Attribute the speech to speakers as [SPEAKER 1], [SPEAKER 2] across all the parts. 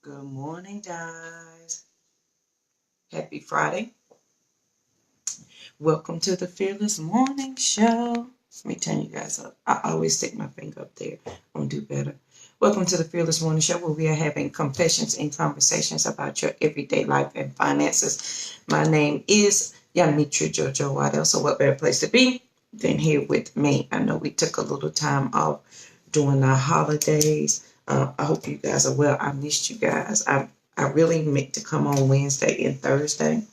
[SPEAKER 1] Good morning, guys. Happy Friday. Welcome to the Fearless Morning Show. Let me turn you guys up. I always stick my finger up there. I'm gonna do better. Welcome to the Fearless Morning Show, where we are having confessions and conversations about your everyday life and finances. My name is Yamitra Jojo Waddell. So what better place to be than here with me? I know we took a little time off during our holidays. I hope you guys are well. I missed you guys. I really meant to come on Wednesday and Thursday,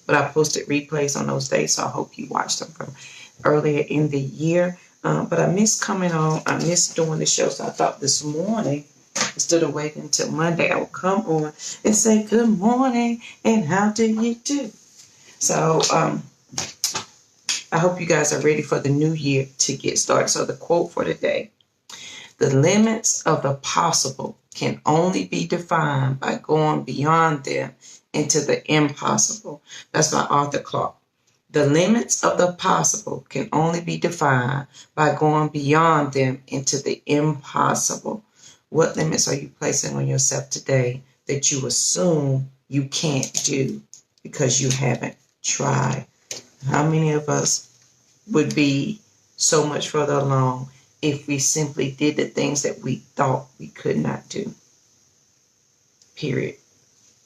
[SPEAKER 1] but I posted replays on those days, so I hope you watched them from earlier in the year. But I missed coming on. I missed doing the show, so I thought this morning, instead of waiting until Monday, I would come on and say good morning and how do you do? So I hope you guys are ready for the new year to get started. So the quote for today: the limits of the possible can only be defined by going beyond them into the impossible. That's by Arthur Clarke. The limits of the possible can only be defined by going beyond them into the impossible. What limits are you placing on yourself today that you assume you can't do because you haven't tried? How many of us would be so much further along if we simply did the things that we thought we could not do? Period.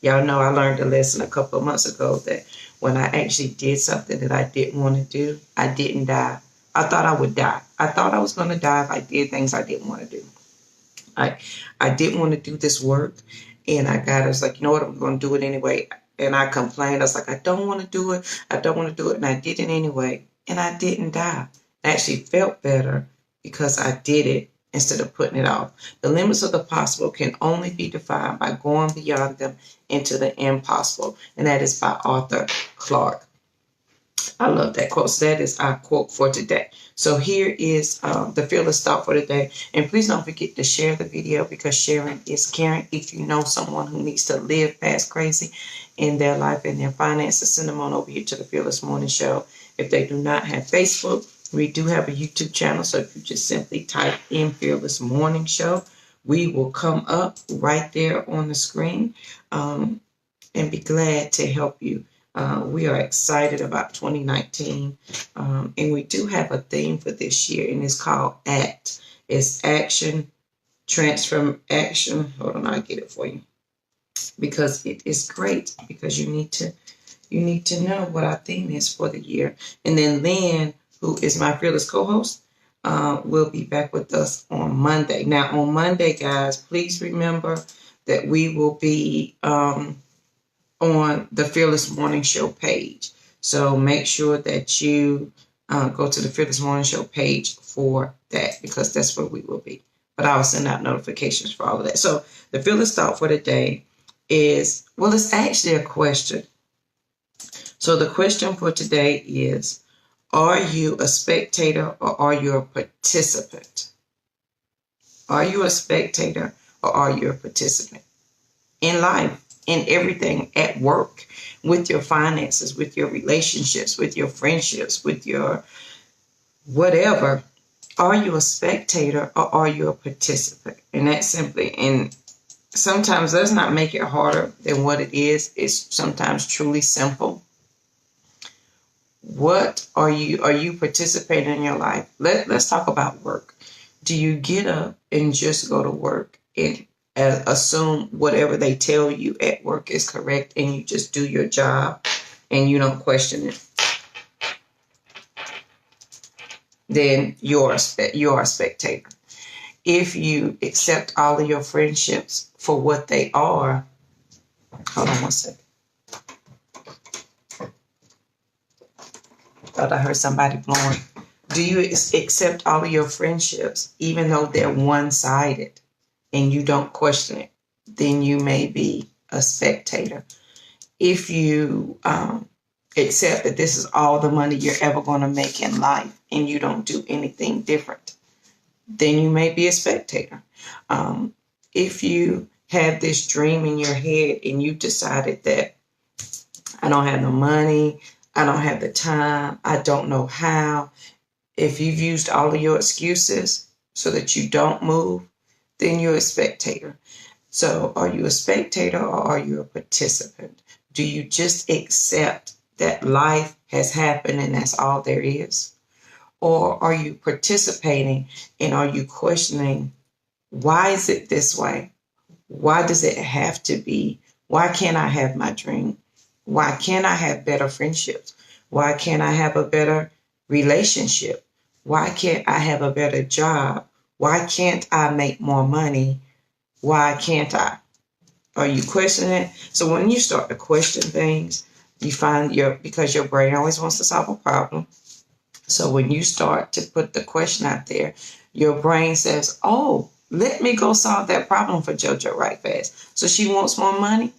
[SPEAKER 1] Y'all know I learned a lesson a couple of months ago that when I actually did something that I didn't want to do, I didn't die. I thought I would die. I thought I was going to die if I did things I didn't want to do. I didn't want to do this work, and I was like, you know what, I'm going to do it anyway. And I complained. I was like, I don't want to do it. I don't want to do it. And I did it anyway, and I didn't die. I actually felt better because I did it instead of putting it off. The limits of the possible can only be defined by going beyond them into the impossible. And that is by Arthur Clarke. I love that quote. So that is our quote for today. So here is the fearless thought for today. And please don't forget to share the video, because sharing is caring. If you know someone who needs to live past crazy in their life and their finances, send them on over here to the Fearless Morning Show. If they do not have Facebook, we do have a YouTube channel. So if you just simply type in Fearless Morning Show, we will come up right there on the screen, and be glad to help you. We are excited about 2019, and we do have a theme for this year, and it's called ACT. It's action, transform action. Hold on, I'll get it for you, because it is great, because you need to know what our theme is for the year. And then Lynn, who is my fearless co-host, will be back with us on Monday. Now, on Monday, guys, please remember that we will be on the Fearless Morning Show page. So make sure that you go to the Fearless Morning Show page for that, because that's where we will be. But I'll send out notifications for all of that. So the Fearless thought for today is, well, it's actually a question. So the question for today is, are you a spectator or are you a participant? Are you a spectator or are you a participant? In life, in everything, at work, with your finances, with your relationships, with your friendships, with your whatever. Are you a spectator or are you a participant? And that's simply, and sometimes let's not make it harder than what it is. It's sometimes truly simple. What are you participating in your life? Let's talk about work. Do you get up and just go to work and assume whatever they tell you at work is correct, and you just do your job and you don't question it? Then you're a spectator. If you accept all of your friendships for what they are, hold on one second. Thought I heard somebody blowing. Do you accept all of your friendships even though they're one-sided and you don't question it? Then you may be a spectator. If you accept that this is all the money you're ever going to make in life and you don't do anything different, then you may be a spectator. If you have this dream in your head and you decided that I don't have the money, I don't have the time, I don't know how. If you've used all of your excuses so that you don't move, then you're a spectator. So are you a spectator or are you a participant? Do you just accept that life has happened and that's all there is? Or are you participating and are you questioning, why is it this way? Why does it have to be? Why can't I have my dream? Why can't I have better friendships? Why can't I have a better relationship? Why can't I have a better job? Why can't I make more money? Why can't I? Are you questioning it? So when you start to question things, you find because your brain always wants to solve a problem. So when you start to put the question out there, your brain says, oh, let me go solve that problem for JoJo right fast. So she wants more money?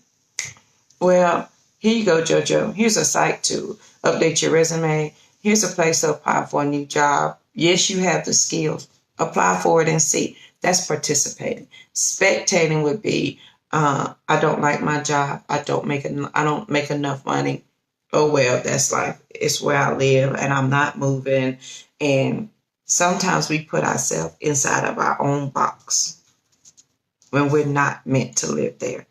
[SPEAKER 1] Well, here you go, JoJo. Here's a site to update your resume. Here's a place to apply for a new job. Yes, you have the skills. Apply for it and see. That's participating. Spectating would be, I don't like my job. I don't make enough money. Oh well, that's life. It's where I live, and I'm not moving. And sometimes we put ourselves inside of our own box when we're not meant to live there.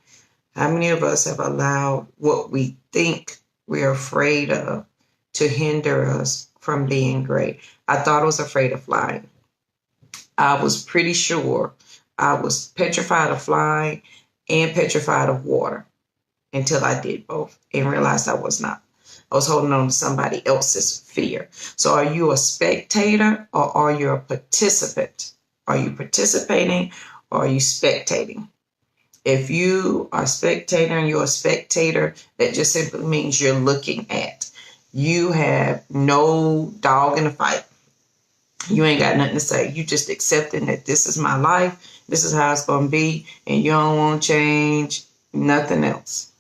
[SPEAKER 1] How many of us have allowed what we think we're afraid of to hinder us from being great? I thought I was afraid of flying. I was pretty sure I was petrified of flying and petrified of water until I did both and realized I was not. I was holding on to somebody else's fear. So are you a spectator or are you a participant? Are you participating or are you spectating? If you are spectator and you're a spectator, that just simply means you're looking at. You have no dog in the fight. You ain't got nothing to say. You just accepting that this is my life. This is how it's going to be. And you don't want to change nothing else.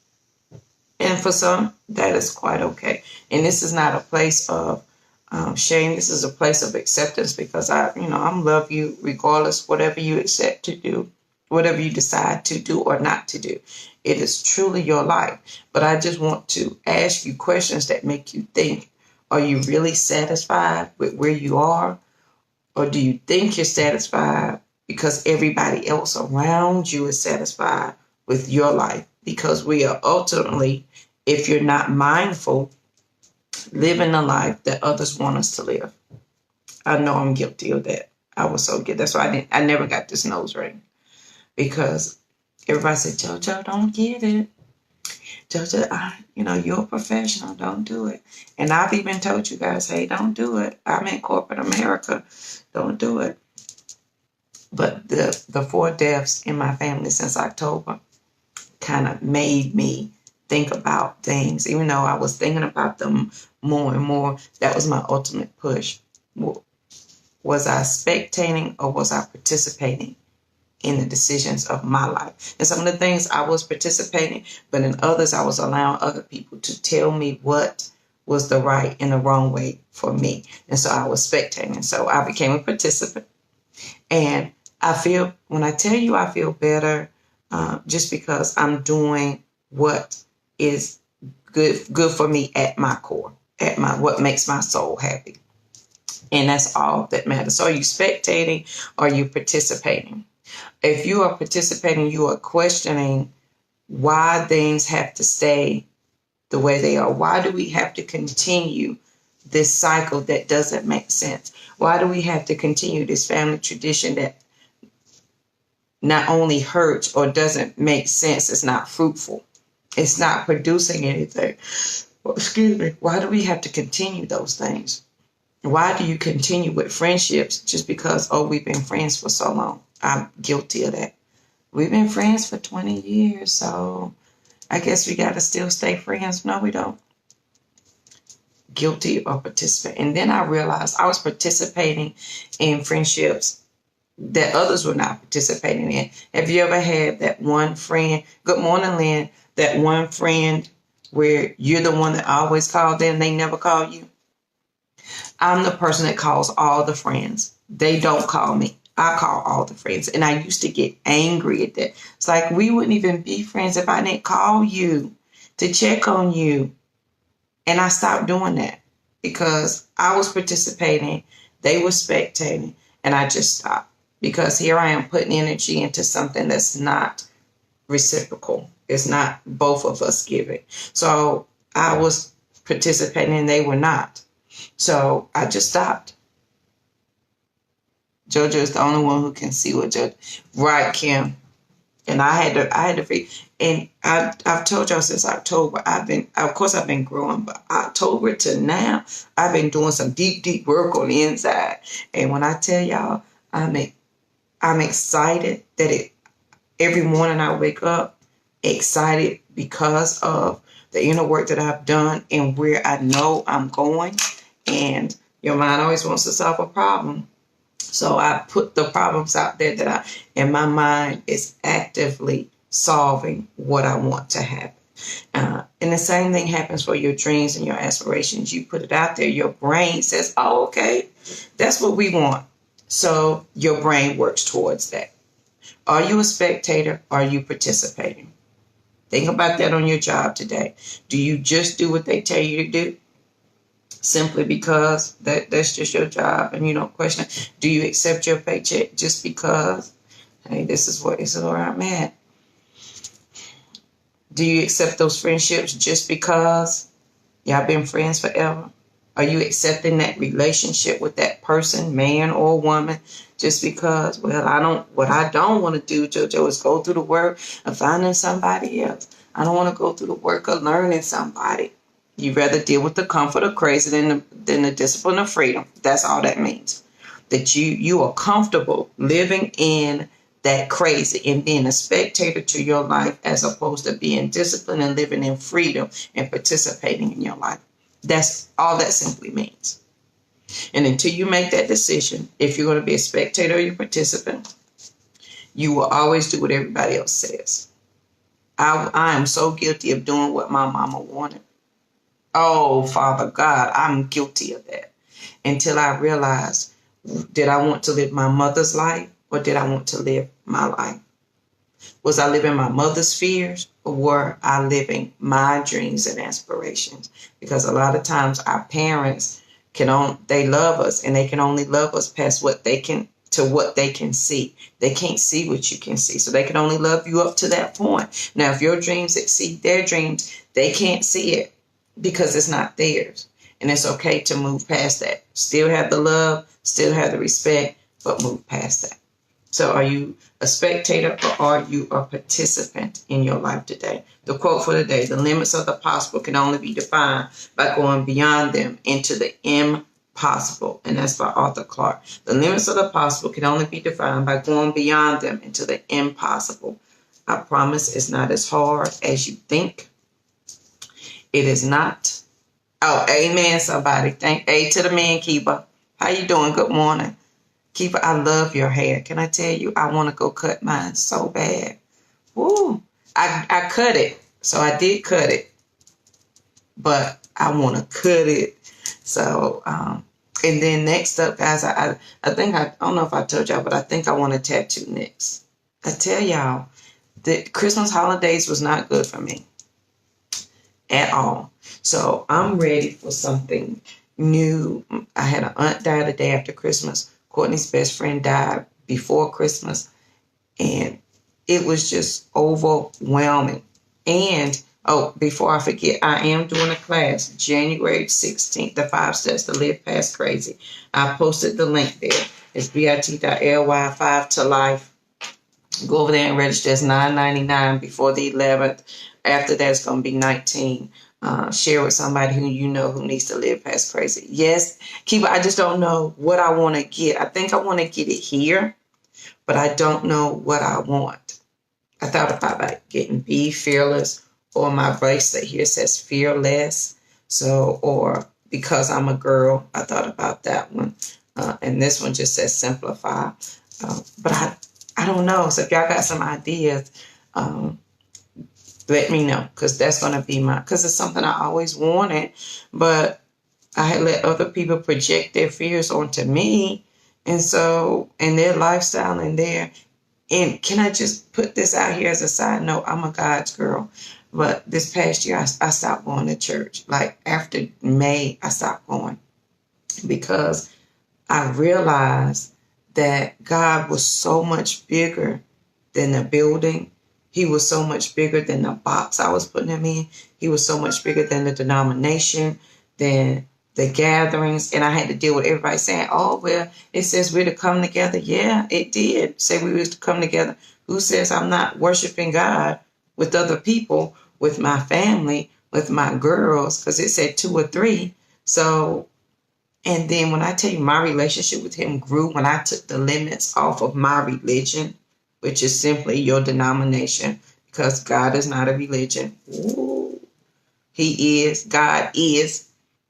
[SPEAKER 1] And for some, that is quite okay. And this is not a place of shame. This is a place of acceptance because I'm love you regardless, whatever you accept to do, whatever you decide to do or not to do. It is truly your life. But I just want to ask you questions that make you think. Are you really satisfied with where you are? Or do you think you're satisfied because everybody else around you is satisfied with your life? Because we are ultimately, if you're not mindful, living the life that others want us to live. I know I'm guilty of that. I was so guilty. That's why I never got this nose ring. Because everybody said, JoJo, don't get it. JoJo, you're a professional. Don't do it. And I've even told you guys, hey, don't do it. I'm in corporate America. Don't do it. But the 4 deaths in my family since October kind of made me think about things. Even though I was thinking about them more and more, that was my ultimate push. Was I spectating or was I participating in the decisions of my life? And some of the things I was participating, but in others I was allowing other people to tell me what was the right and the wrong way for me. And so I was spectating. So I became a participant. And when I tell you I feel better, just because I'm doing what is good for me at my core, what makes my soul happy. And that's all that matters. So are you spectating or are you participating? If you are participating, you are questioning why things have to stay the way they are. Why do we have to continue this cycle that doesn't make sense? Why do we have to continue this family tradition that not only hurts or doesn't make sense, it's not fruitful, it's not producing anything? Well, excuse me. Why do we have to continue those things? Why do you continue with friendships just because, we've been friends for so long? I'm guilty of that. We've been friends for 20 years, so I guess we got to still stay friends. No, we don't. Guilty or participate. And then I realized I was participating in friendships that others were not participating in. Have you ever had that one friend? Good morning, Lynn. That one friend where you're the one that always called them, they never call you? I'm the person that calls all the friends. They don't call me. I call all the friends. And I used to get angry at that. It's like, we wouldn't even be friends if I didn't call you to check on you. And I stopped doing that because I was participating. They were spectating. And I just stopped because here I am putting energy into something that's not reciprocal. It's not both of us giving. So I was participating and they were not. So I just stopped. JoJo is the only one who can see what JoJo. Right, Kim. And I had to figure. And I've told y'all since October, I've been growing, but October to now, I've been doing some deep work on the inside. And when I tell y'all, I'm excited that every morning I wake up excited because of the inner work that I've done and where I know I'm going. And your mind always wants to solve a problem. So I put the problems out there that in my mind is actively solving what I want to happen. And the same thing happens for your dreams and your aspirations. You put it out there, your brain says, oh, okay, that's what we want. So your brain works towards that. Are you a spectator? Or are you participating? Think about that on your job today. Do you just do what they tell you to do? Simply because that's just your job and you don't question it? Do you accept your paycheck just because, hey, this is where I'm at? Do you accept those friendships just because y'all been friends forever? Are you accepting that relationship with that person, man or woman, just because, well, what I don't want to do, JoJo, is go through the work of finding somebody else. I don't want to go through the work of learning somebody. You'd rather deal with the comfort of crazy than the discipline of freedom. That's all that means. That you are comfortable living in that crazy and being a spectator to your life as opposed to being disciplined and living in freedom and participating in your life. That's all that simply means. And until you make that decision, if you're going to be a spectator or a participant, you will always do what everybody else says. I am so guilty of doing what my mama wanted. Oh, Father God, I'm guilty of that. Until I realized, did I want to live my mother's life or did I want to live my life? Was I living my mother's fears or were I living my dreams and aspirations? Because a lot of times our parents they love us and they can only love us past what they can see. They can't see what you can see. So they can only love you up to that point. Now, if your dreams exceed their dreams, they can't see it because it's not theirs. And it's okay to move past that. Still have the love, still have the respect, but move past that. So are you a spectator or are you a participant in your life today? The quote for today: the limits of the possible can only be defined by going beyond them into the impossible. And that's by Arthur Clarke. The limits of the possible can only be defined by going beyond them into the impossible. I promise it's not as hard as you think. It is not. Oh, amen, somebody. Thank A to the man keeper. How you doing? Good morning. Keeper, I love your hair. Can I tell you, I want to go cut mine so bad. Woo. I cut it. So I did cut it. But I want to cut it. So, and then next up, guys, I don't know if I told y'all, but I think I want a tattoo next. I tell y'all, the Christmas holidays was not good for me at all. So I'm ready for something new. I had an aunt die the day after Christmas. Courtney's best friend died before Christmas. And it was just overwhelming. And, before I forget, I am doing a class January 16th, the 5 steps to live past crazy. I posted the link there. It's bit.ly 5 to life. Go over there and register. It's $9.99 before the 11th. After that, it's going to be $19. Share with somebody who you know who needs to live past crazy. Yes, Keeper, I just don't know what I want to get. I think I want to get it here, but I don't know what I want. I thought about like getting Be Fearless, or my bracelet here says Fearless. So, or Because I'm a Girl, I thought about that one. And this one just says Simplify. But I don't know. So if y'all got some ideas, let me know, because that's going to be because it's something I always wanted, but I had let other people project their fears onto me. And so, and their lifestyle and can I just put this out here as a side note? I'm a God's girl, but this past year, I stopped going to church. Like after May, I stopped going because I realized that God was so much bigger than the building He was so much bigger than the box I was putting him in. He was so much bigger than the denomination, than the gatherings. And I had to deal with everybody saying, oh, well, it says we're to come together. Yeah, it did say we were to come together. Who says I'm not worshiping God with other people, with my family, with my girls? Because it said 2 or 3. So, and then when I tell you my relationship with him grew when I took the limits off of my religion, which is simply your denomination, because God is not a religion. Ooh, he is. God is.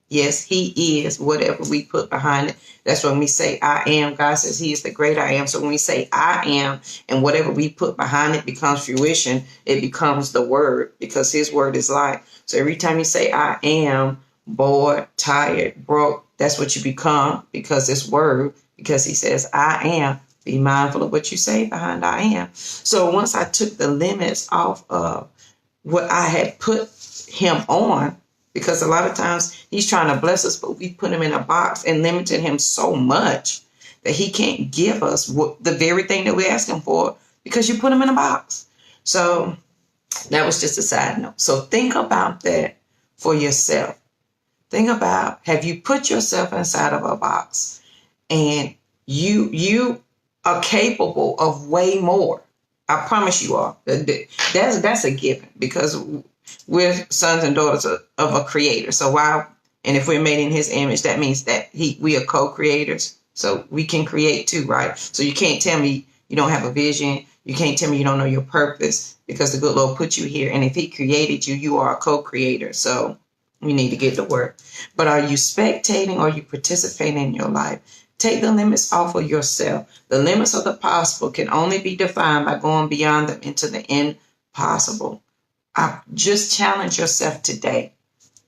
[SPEAKER 1] Yes, he is. Whatever we put behind it. That's when we say I am. God says he is the great I am. So when we say I am, and whatever we put behind it becomes fruition, it becomes the word, because his word is life. So every time you say I am, bored, tired, broke, that's what you become, because it's word, because he says I am. Be mindful of what you say behind I am. So once I took the limits off of what I had put him on, because a lot of times he's trying to bless us, but we put him in a box and limited him so much that he can't give us the very thing that we ask him for, because you put him in a box. So that was just a side note. So think about that for yourself. Think about, have you put yourself inside of a box, and you are capable of way more. I promise you are. That's a given, because we're sons and daughters of a creator. So why? And if we're made in his image, that means that we are co-creators. So we can create too, right? So you can't tell me you don't have a vision. You can't tell me you don't know your purpose, because the good Lord put you here. And if he created you, you are a co-creator. So you need to get to work. But are you spectating, or are you participating in your life? Take the limits off of yourself. The limits of the possible can only be defined by going beyond them into the impossible. I just challenge yourself today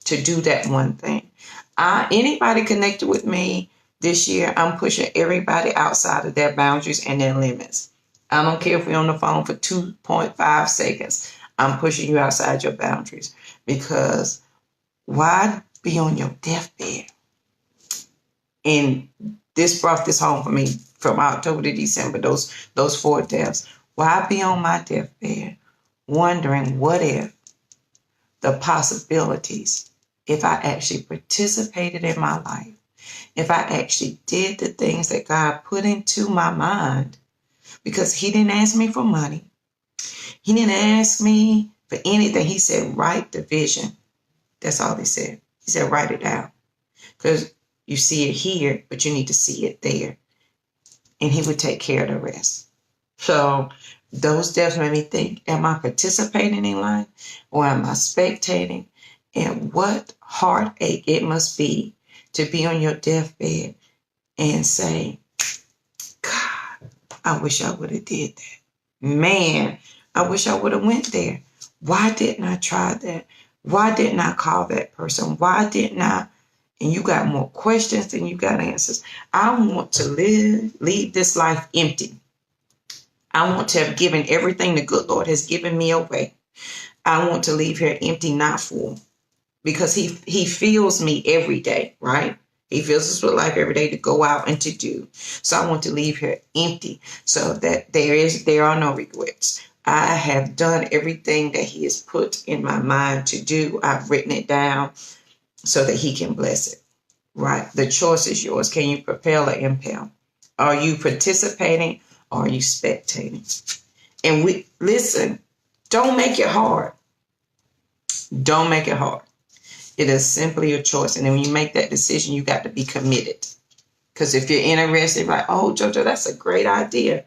[SPEAKER 1] to do that one thing. Anybody connected with me this year, I'm pushing everybody outside of their boundaries and their limits. I don't care if we're on the phone for 2.5 seconds. I'm pushing you outside your boundaries, because why be on your deathbed? And this brought this home for me from October to December, those 4 deaths. Why be on my deathbed wondering what if, the possibilities, if I actually participated in my life, if I actually did the things that God put into my mind, because he didn't ask me for money. He didn't ask me for anything. He said, write the vision. That's all he said. He said, write it down, because you see it here, but you need to see it there. And he would take care of the rest. So those deaths made me think, am I participating in life, or am I spectating? And what heartache it must be to be on your deathbed and say, God, I wish I would have did that. Man, I wish I would have went there. Why didn't I try that? Why didn't I call that person? Why didn't I? And you got more questions than you got answers. I want to leave this life empty. I want to have given everything the good Lord has given me away. I want to leave here empty, not full, because he fills me every day, right? He fills us with life every day to go out and to do. So I want to leave here empty, so that there are no regrets. I have done everything that he has put in my mind to do. I've written it down so that he can bless it, right? The choice is yours. Can you propel or impel? Are you participating, or are you spectating? And listen, don't make it hard. Don't make it hard. It is simply a choice. And then when you make that decision, you got to be committed. Because if you're interested, like, oh, JoJo, that's a great idea.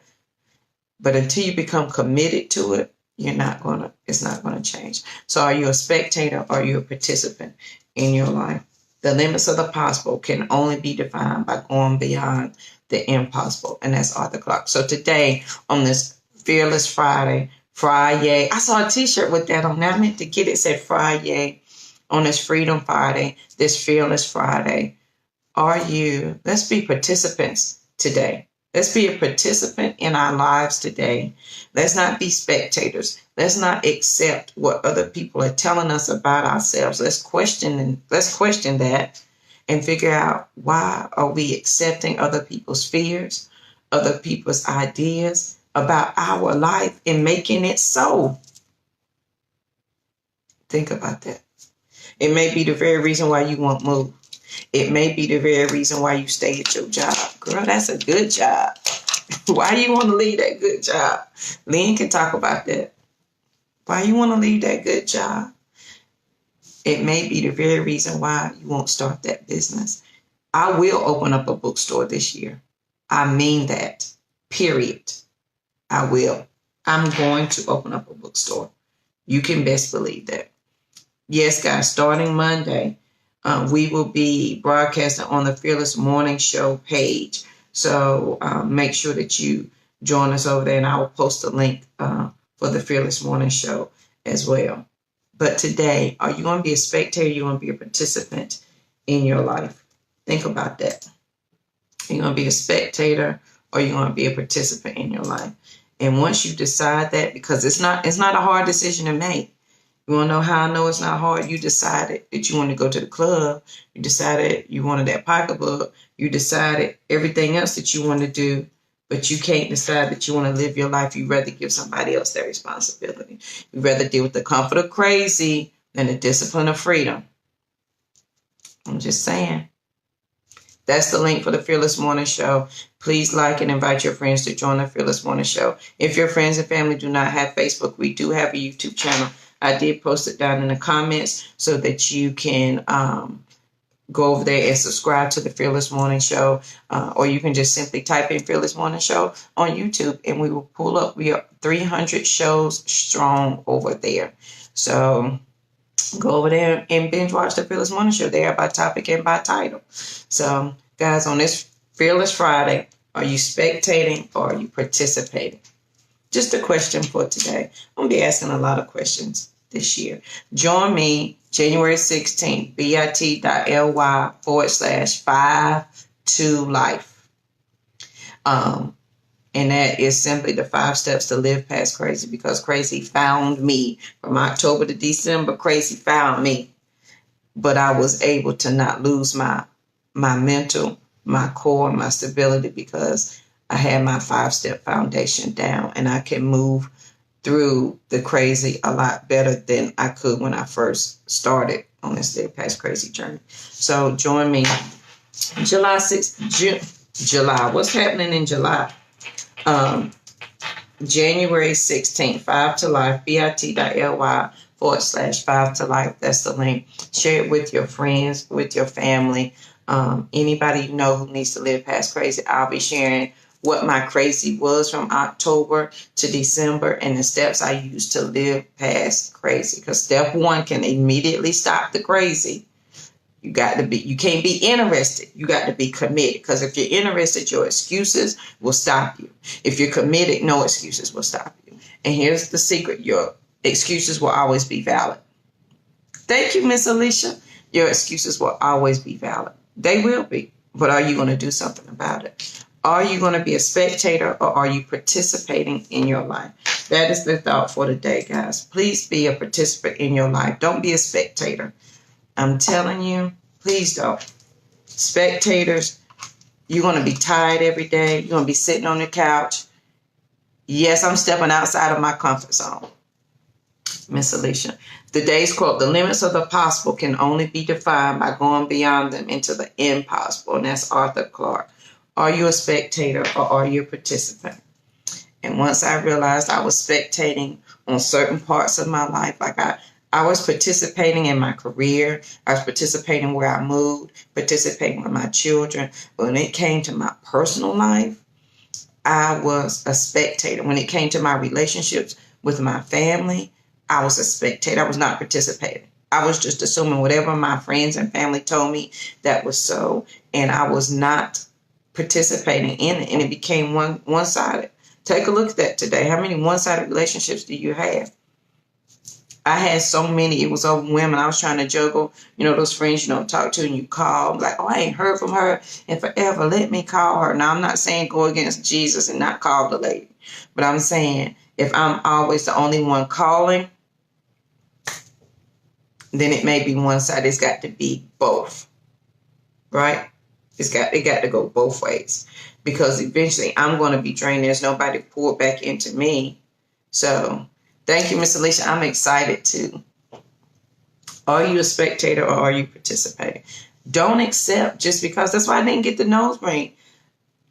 [SPEAKER 1] But until you become committed to it, it's not going to change. So are you a spectator, or are you a participant in your life? The limits of the possible can only be defined by going beyond the impossible. And that's Arthur Clarke. So today, on this Fearless Friday, I saw a t-shirt with that on there. I meant to get it. It said Friday. On this Freedom Friday, this Fearless Friday, let's be participants today. Let's be a participant in our lives today. Let's not be spectators. Let's not accept what other people are telling us about ourselves. Let's question that and figure out, why are we accepting other people's fears, other people's ideas about our life, and making it so. Think about that. It may be the very reason why you won't move. It may be the very reason why you stay at your job. Girl, that's a good job. Why you want to leave that good job? Lynn can talk about that. Why you want to leave that good job? It may be the very reason why you won't start that business. I will open up a bookstore this year. I mean that. Period. I will. I'm going to open up a bookstore. You can best believe that. Yes, guys, starting Monday, we will be broadcasting on the Fearless Morning Show page. So make sure that you join us over there, and I will post a link for the Fearless Morning Show as well. But today, are you going to be a spectator? You're going to be a participant in your life. Think about that. You're going to be a spectator, or you're going to be a participant in your life. And once you decide that, because it's not a hard decision to make. You want to know how I know it's not hard? You decided that you want to go to the club. You decided you wanted that pocketbook. You decided everything else that you want to do, but you can't decide that you want to live your life. You'd rather give somebody else that responsibility. You'd rather deal with the comfort of crazy than the discipline of freedom. I'm just saying. That's the link for the Fearless Morning Show. Please like and invite your friends to join the Fearless Morning Show. If your friends and family do not have Facebook, we do have a YouTube channel. I did post it down in the comments so that you can go over there and subscribe to the Fearless Morning Show. Or you can just simply type in Fearless Morning Show on YouTube and we will pull up. We are 300 shows strong over there. So go over there and binge watch the Fearless Morning Show there by topic and by title. So, guys, on this Fearless Friday, are you spectating or are you participating? Just a question for today. I'm going to be asking a lot of questions this year. Join me January 16th, bit.ly/5-2-life. And that is simply the 5 steps to live past crazy, because crazy found me. From October to December, crazy found me. But I was able to not lose my mental, my core, my stability, because I had my 5-step foundation down and I can move through the crazy a lot better than I could when I first started on this live past crazy journey. So join me July 6th, July. What's happening in July? January 16th, 5-to-life, bit.ly/5-to-life. That's the link. Share it with your friends, with your family, anybody you know who needs to live past crazy. I'll be sharing what my crazy was from October to December and the steps I used to live past crazy. Because step 1 can immediately stop the crazy. You can't be interested. You got to be committed. Because if you're interested, your excuses will stop you. If you're committed, no excuses will stop you. And here's the secret. Your excuses will always be valid. Thank you, Miss Alicia. Your excuses will always be valid. They will be. But are you going to do something about it? Are you going to be a spectator or are you participating in your life? That is the thought for today, guys. Please be a participant in your life. Don't be a spectator. I'm telling you, please don't. Spectators, you're going to be tired every day. You're going to be sitting on the couch. Yes, I'm stepping outside of my comfort zone. Miss Alicia. Today's quote, the limits of the possible can only be defined by going beyond them into the impossible. And that's Arthur Clarke. Are you a spectator or are you a participant? And once I realized I was spectating on certain parts of my life, like I was participating in my career. I was participating where I moved, participating with my children. But when it came to my personal life, I was a spectator. When it came to my relationships with my family, I was a spectator. I was not participating. I was just assuming whatever my friends and family told me that was so. And I was not participating in it. And it became one-sided. Take a look at that today. How many one-sided relationships do you have? I had so many. It was overwhelming. I was trying to juggle, those friends you don't talk to and you call. Like, oh, I ain't heard from her in forever. Let me call her. Now, I'm not saying go against Jesus and not call the lady. But I'm saying if I'm always the only one calling, then it may be one side. It's got to be both. Right? It got to go both ways. Because eventually I'm going to be drained. There's nobody poured back into me. So thank you, Miss Alicia. I'm excited to Are you a spectator or are you participating? Don't accept just because. That's why I didn't get the nose ring.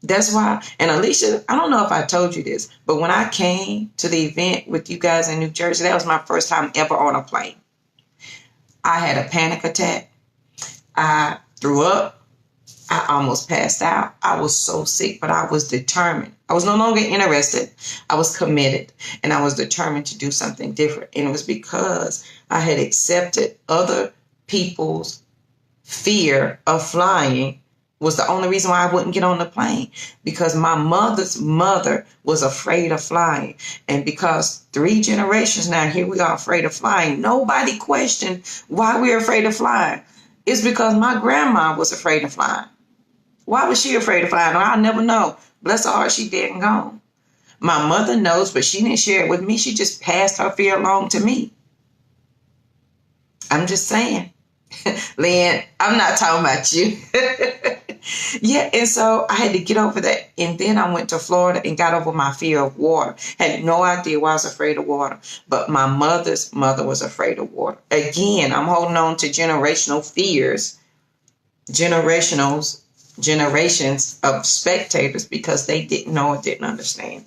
[SPEAKER 1] That's why. And Alicia, I don't know if I told you this, but when I came to the event with you guys in New Jersey, that was my first time ever on a plane. I had a panic attack. I threw up. I almost passed out. I was so sick, but I was determined. I was no longer interested. I was committed, and I was determined to do something different. And it was because I had accepted other people's fear of flying was the only reason why I wouldn't get on the plane, because my mother's mother was afraid of flying. And because 3 generations now, here we are afraid of flying. Nobody questioned why we're afraid of flying. It's because my grandma was afraid of flying. Why was she afraid of flying? I'll never know. Bless her heart, she dead and gone. My mother knows, but she didn't share it with me. She just passed her fear along to me. I'm just saying. Lynn, I'm not talking about you. Yeah, and so I had to get over that. And then I went to Florida and got over my fear of water. Had no idea why I was afraid of water. But my mother's mother was afraid of water. Again, I'm holding on to generational fears, generations of spectators, because they didn't know or didn't understand.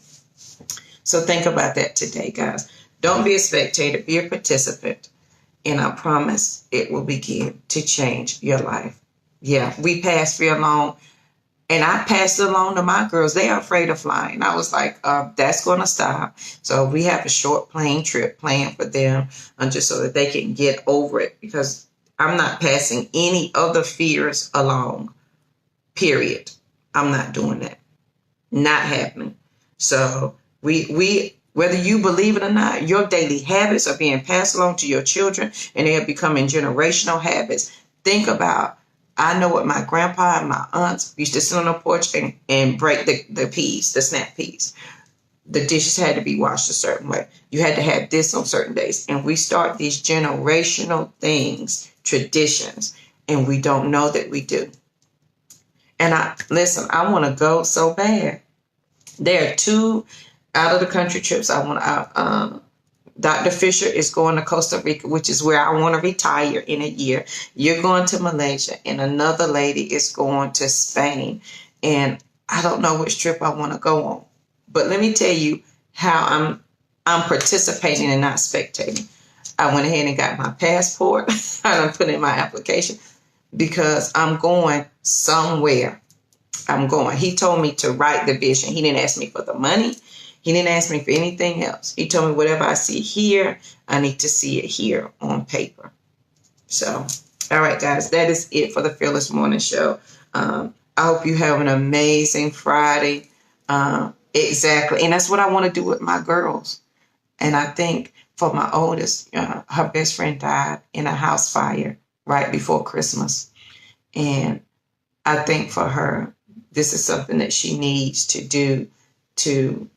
[SPEAKER 1] So think about that today, guys. Don't be a spectator, be a participant. And I promise it will begin to change your life. Yeah, we passed fear along, and I passed it along to my girls. They are afraid of flying. I was like, that's going to stop. So we have a short plane trip planned for them, just so that they can get over it, because I'm not passing any other fears along, period. I'm not doing that. Not happening. So we whether you believe it or not, your daily habits are being passed along to your children, and they are becoming generational habits. Think about, I know what my grandpa and my aunts used to sit on the porch and break the peas, the snap peas. The dishes had to be washed a certain way. You had to have this on certain days. And we start these generational things, traditions, and we don't know that we do. And I want to go so bad. There are 2 out of the country trips I want. Dr. Fisher is going to Costa Rica, which is where I want to retire in a year. You're going to Malaysia, and another lady is going to Spain. And I don't know which trip I want to go on. But let me tell you how I'm participating and not spectating. I went ahead and got my passport. I put in my application because I'm going somewhere. I'm going. He told me to write the vision. He didn't ask me for the money. He didn't ask me for anything else. He told me whatever I see here, I need to see it here on paper. So, all right, guys, that is it for the Fearless Morning Show. I hope you have an amazing Friday. Exactly. And that's what I want to do with my girls. And I think for my oldest, her best friend died in a house fire right before Christmas. And I think for her, this is something that she needs to do to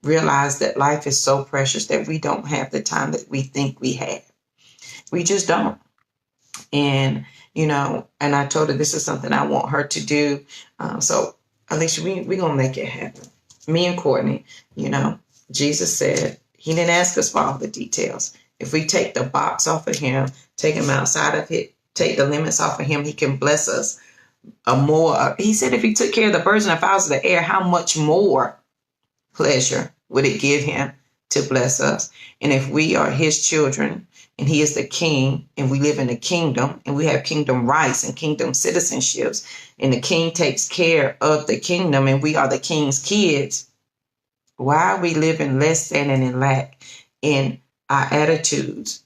[SPEAKER 1] realize that life is so precious that we don't have the time that we think we have. We just don't. And, and I told her this is something I want her to do. So, Alicia, we're going to make it happen. Me and Courtney, Jesus said he didn't ask us for all the details. If we take the box off of him, take him outside of it, take the limits off of him, he can bless us more. He said if he took care of the birds and the fowls of the air, how much more pleasure would it give him to bless us? And if we are his children and he is the king and we live in the kingdom and we have kingdom rights and kingdom citizenships and the king takes care of the kingdom and we are the king's kids, why are we living less than and in lack in our attitudes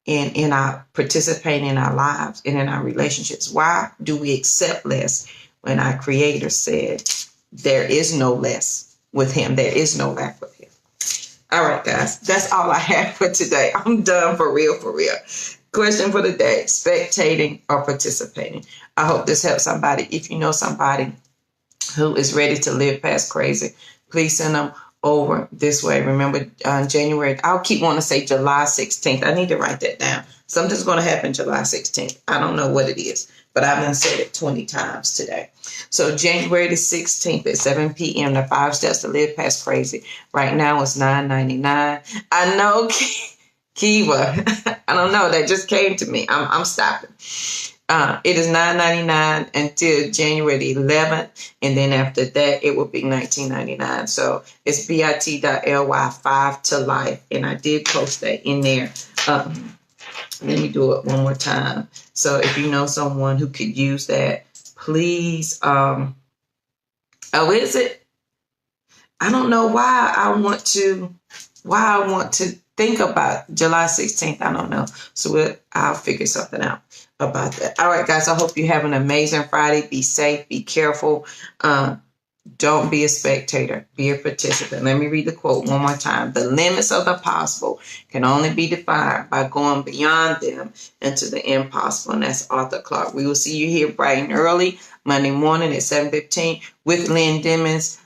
[SPEAKER 1] and in our participating in our lives and in our relationships? Why do we accept less when our creator said there is no less with him? There is no lack with him. All right, guys, that's all I have for today. I'm done for real, for real. Question for the day, spectating or participating? I hope this helps somebody. If you know somebody who is ready to live past crazy, please send them over this way. Remember, January, I'll keep wanting to say July 16th. I need to write that down. Something's going to happen July 16th. I don't know what it is, but I've been said it 20 times today. So January the 16th at 7 p.m., the 5 steps to live past crazy. Right now it's $9.99. I know Kiva. I don't know. That just came to me. I'm stopping. It is $9.99 until January the 11th. And then after that, it will be $19.99. So it's bit.ly 5 to life. And I did post that in there. Let me do it one more time. So if you know someone who could use that, please. Oh, is it? I don't know why I want to think about July 16th. I don't know. So I'll figure something out about that. All right, guys. I hope you have an amazing Friday. Be safe. Be careful. Don't be a spectator. Be a participant. Let me read the quote one more time. The limits of the possible can only be defined by going beyond them into the impossible. And that's Arthur Clarke. We will see you here bright and early Monday morning at 7:15 with Lynn Dimmons,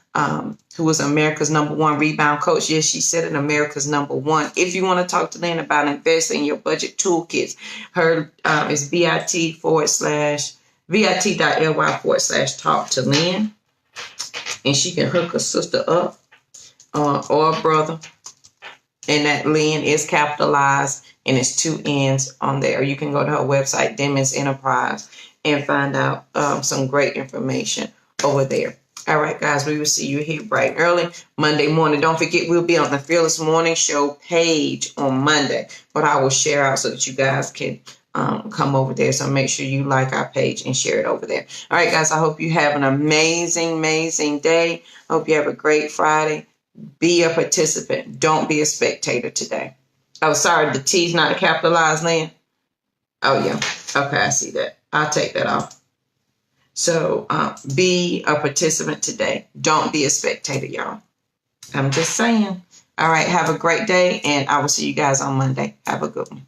[SPEAKER 1] who was America's #1 rebound coach. Yes, she said it, America's #1. If you want to talk to Lynn about investing in your budget toolkits, her is bit.ly/talk to Lynn. And she can hook a sister up or a brother. And that Lynn is capitalized and it's 2 N's on there. You can go to her website, Dimmons Enterprise, and find out some great information over there. All right, guys, we will see you here bright and early Monday morning. Don't forget, we'll be on the Fearless Morning Show page on Monday. But I will share out so that you guys can come over there. So make sure you like our page and share it over there. All right, guys, I hope you have an amazing, amazing day. I hope you have a great Friday. Be a participant. Don't be a spectator today. Oh, sorry, the T's not capitalized, Lynn. Oh, yeah. Okay, I see that. I'll take that off. So be a participant today. Don't be a spectator, y'all. I'm just saying. All right, have a great day, and I will see you guys on Monday. Have a good one.